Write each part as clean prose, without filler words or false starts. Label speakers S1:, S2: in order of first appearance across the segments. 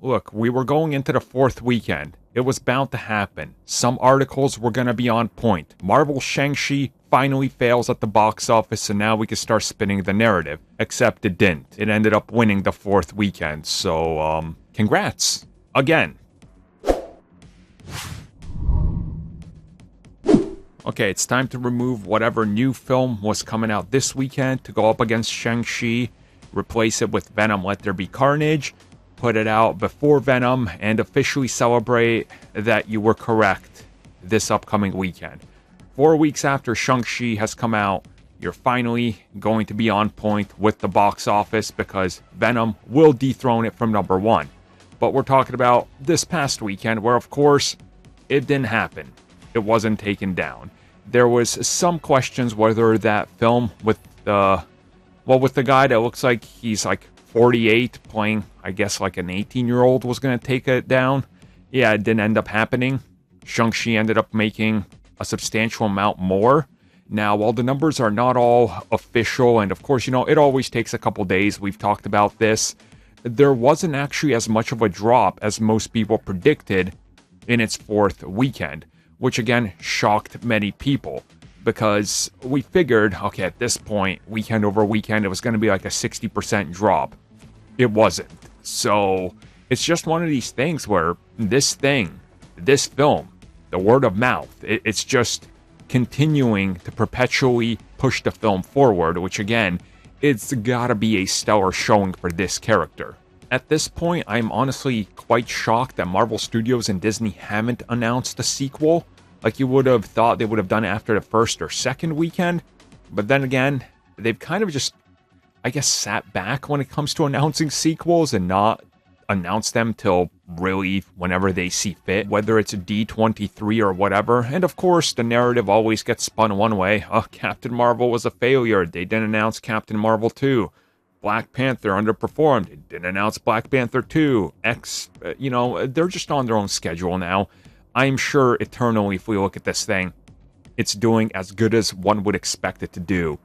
S1: Look, we were going into the fourth weekend. It was bound to happen. Some articles were gonna be on point. Marvel's Shang-Chi finally fails at the box office, so now we can start spinning the narrative. Except it didn't. It ended up winning the fourth weekend, so, congrats. Again. Okay, it's time to remove whatever new film was coming out this weekend to go up against Shang-Chi, replace it with Venom Let There Be Carnage, put it out before Venom, and officially celebrate that you were correct this upcoming weekend. 4 weeks after Shang-Chi has come out, you're finally going to be on point with the box office because Venom will dethrone it from number one. But we're talking about this past weekend where, of course, it didn't happen. It wasn't taken down. There was some questions whether that film with the guy that looks like he's like 48 playing, I guess, like an 18-year-old was going to take it down. Yeah, it didn't end up happening. Shang-Chi ended up making a substantial amount more. Now, while the numbers are not all official, and of course, it always takes a couple days, we've talked about this, there wasn't actually as much of a drop as most people predicted in its fourth weekend, which again shocked many people. Because we figured, okay, at this point, weekend over weekend, it was going to be like a 60% drop. It wasn't. So, it's just one of these things where this film, the word of mouth, it's just continuing to perpetually push the film forward, which again, it's gotta be a stellar showing for this character. At this point, I'm honestly quite shocked that Marvel Studios and Disney haven't announced a sequel. Like you would have thought they would have done after the first or second weekend. But then again, they've kind of just, I guess, sat back when it comes to announcing sequels and not announce them till really whenever they see fit, whether it's a D23 or whatever. And of course, the narrative always gets spun one way. Oh, Captain Marvel was a failure. They didn't announce Captain Marvel 2. Black Panther underperformed. They didn't announce Black Panther 2. They're just on their own schedule now. I'm sure eternally, if we look at this thing, it's doing as good as one would expect it to do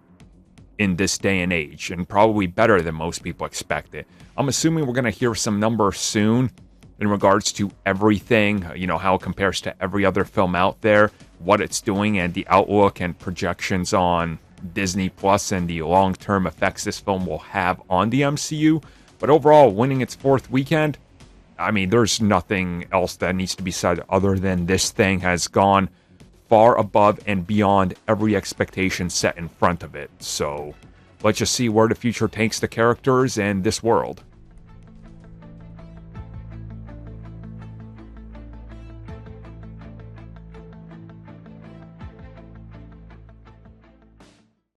S1: in this day and age, and probably better than most people expect it. I'm assuming we're going to hear some numbers soon in regards to everything, how it compares to every other film out there, what it's doing, and the outlook and projections on Disney Plus and the long-term effects this film will have on the MCU. But overall, winning its fourth weekend, I mean, there's nothing else that needs to be said other than this thing has gone far above and beyond every expectation set in front of it. So let's just see where the future takes the characters and this world.